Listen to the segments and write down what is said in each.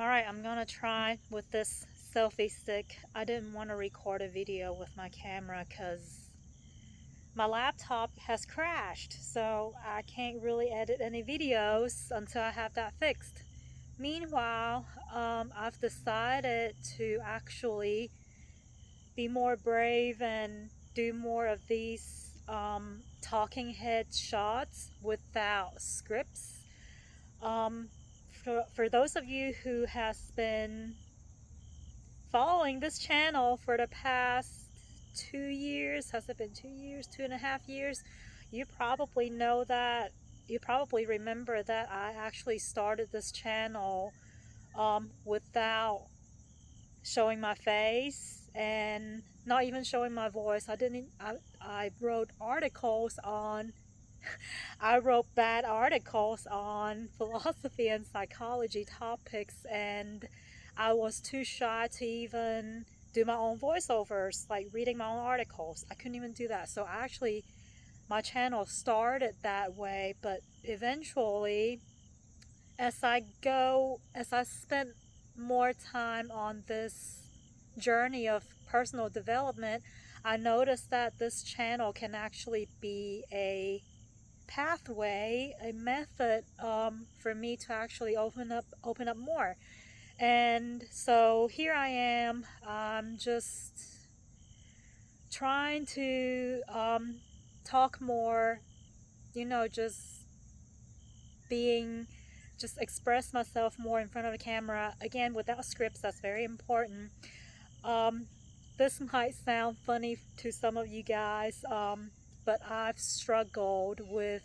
Alright, I'm gonna try with this selfie stick. I didn't want to record a video with my camera because my laptop has crashed, so I can't really edit any videos until I have that fixed. Meanwhile, I've decided to actually be more brave and do more of these talking head shots without scripts. Um, for those of you who has been following this channel for the past 2 years, has it been 2 years, 2.5 years, you probably know that, you probably remember that I actually started this channel without showing my face and not even showing my voice. I wrote articles on I wrote bad articles on philosophy and psychology topics, and I was too shy to even do my own voiceovers, like reading my own articles. I couldn't even do that. So actually, my channel started that way, but eventually, as I spent more time on this journey of personal development, I noticed that this channel can actually be a pathway, a method for me to actually open up more. And so here I am. I'm just trying to talk more, just being, just express myself more in front of the camera. Again, without scripts, that's very important. Um, this might sound funny to some of you guys, but I've struggled with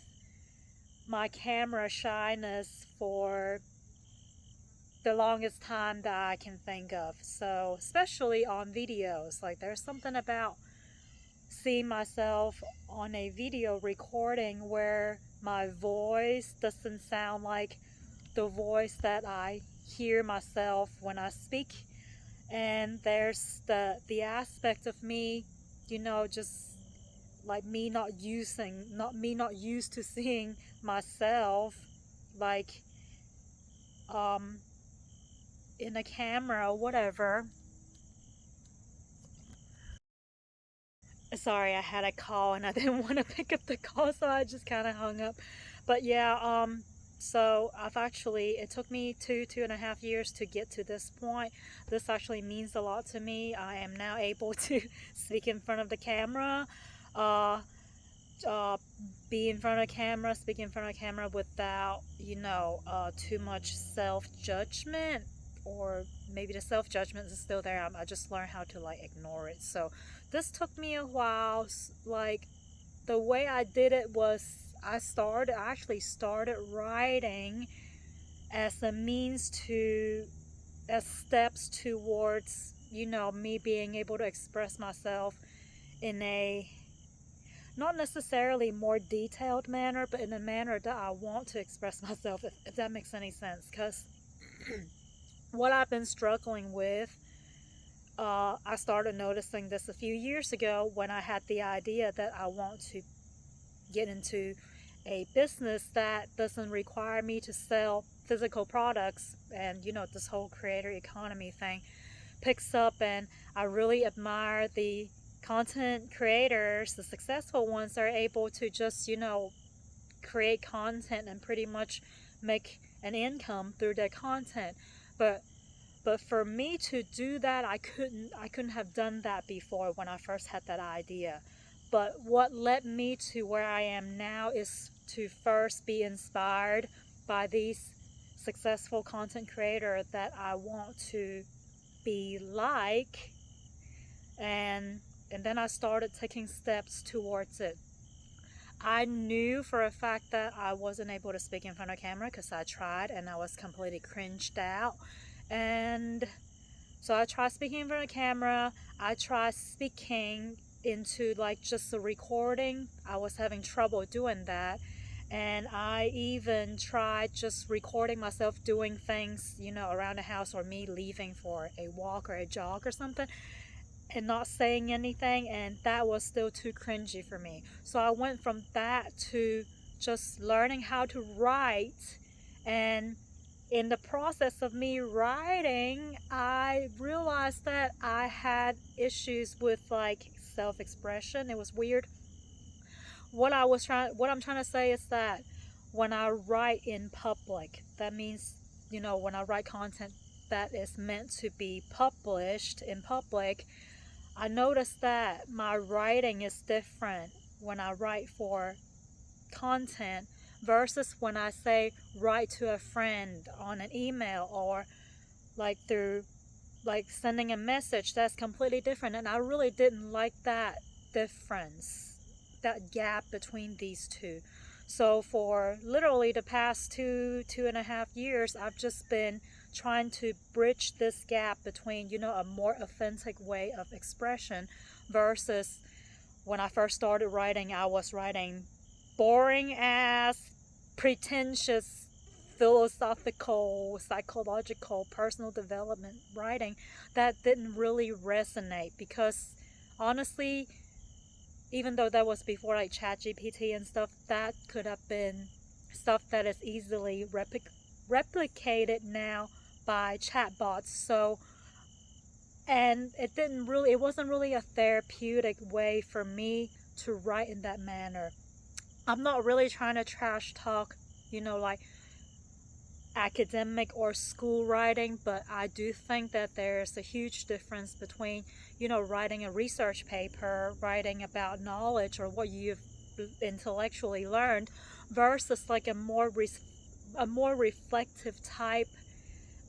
my camera shyness for the longest time that I can think of. So, especially on videos, like there's something about seeing myself on a video recording where my voice doesn't sound like the voice that I hear myself when I speak. And there's the aspect of me, just like me not used to seeing myself like um in a camera or whatever. Sorry, I had a call and I didn't want to pick up the call, so I just kind of hung up. But yeah, so it took me 2.5 years to get to this point. This actually means a lot to me. I am now able to speak in front of the camera, uh, uh, be in front of the camera, speak in front of the camera without, too much self-judgment, or maybe the self-judgment is still there. I just learned how to like ignore it. So this took me a while. Like the way I did it was I actually started writing as a means to, as steps towards, me being able to express myself in a not necessarily more detailed manner, but in a manner that I want to express myself, if that makes any sense. Because what I've been struggling with, I started noticing this a few years ago when I had the idea that I want to get into a business that doesn't require me to sell physical products. And this whole creator economy thing picks up, and I really admire the content creators, the successful ones, are able to just create content and pretty much make an income through their content. But for me to do that, I couldn't have done that before when I first had that idea. But what led me to where I am now is to first be inspired by these successful content creators that I want to be like, and then I started taking steps towards it. I knew for a fact that I wasn't able to speak in front of camera because I tried and I was completely cringed out. And so I tried speaking in front of camera. I tried speaking into like just a recording. I was having trouble doing that. And I even tried just recording myself doing things, around the house, or me leaving for a walk or a jog or something, and not saying anything, and that was still too cringy for me. So I went from that to just learning how to write, and in the process of me writing, I realized that I had issues with like self-expression. It was weird. What I'm trying to say is that when I write in public, that means, when I write content that is meant to be published in public, I noticed that my writing is different when I write for content versus when I say write to a friend on an email or like through like sending a message. That's completely different, and I really didn't like that difference, that gap between these two. So for literally the past 2.5 years, I've just been trying to bridge this gap between, a more authentic way of expression versus when I first started writing, I was writing boring ass, pretentious, philosophical, psychological, personal development writing that didn't really resonate because honestly, even though that was before like ChatGPT and stuff, that could have been stuff that is easily replicated now by chatbots. So, and it wasn't really a therapeutic way for me to write in that manner. I'm not really trying to trash talk, like academic or school writing, but I do think that there's a huge difference between, writing a research paper, writing about knowledge or what you've intellectually learned versus like a more reflective type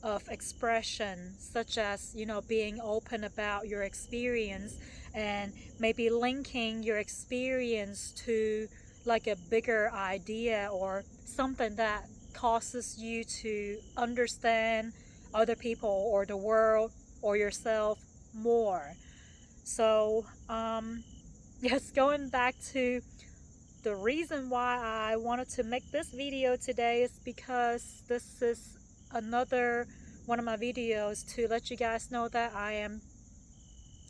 of expression, such as, being open about your experience and maybe linking your experience to like a bigger idea or something that causes you to understand other people or the world or yourself more. So, yes, going back to the reason why I wanted to make this video today is because this is another one of my videos to let you guys know that I am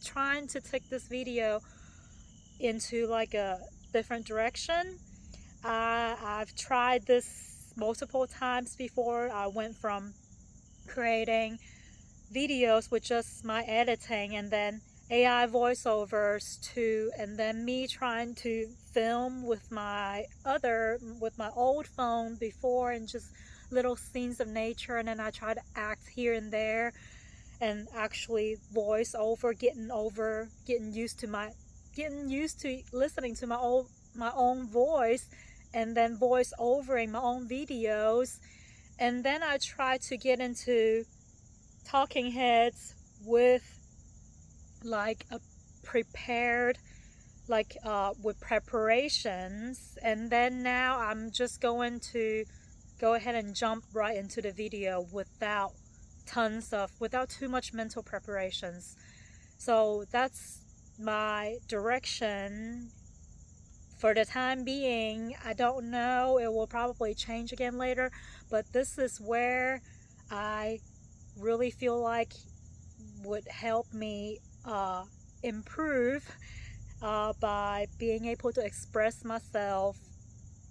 trying to take this video into like a different direction. I've tried this multiple times before. I went from creating videos with just my editing and then AI voiceovers and then me trying to film with my old phone before and just little scenes of nature, and then I try to act here and there and actually voice over, getting used to listening to my own voice and then voice overing my own videos. And then I try to get into talking heads with like a prepared, with preparations, and then now I'm just going to go ahead and jump right into the video without too much mental preparations. So that's my direction for the time being. I don't know, it will probably change again later, but this is where I really feel like would help me improve by being able to express myself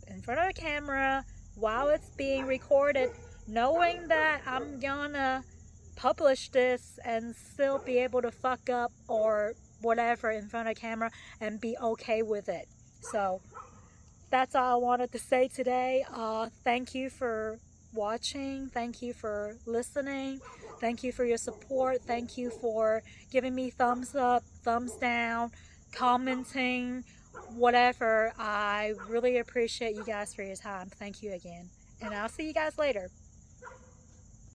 in front of the camera while it's being recorded, knowing that I'm gonna publish this and still be able to fuck up or whatever in front of the camera and be okay with it. So that's all I wanted to say today. Thank you for watching. Thank you for listening. Thank you for your support. Thank you for giving me thumbs up, thumbs down, commenting, whatever. I really appreciate you guys for your time. Thank you again. And I'll see you guys later.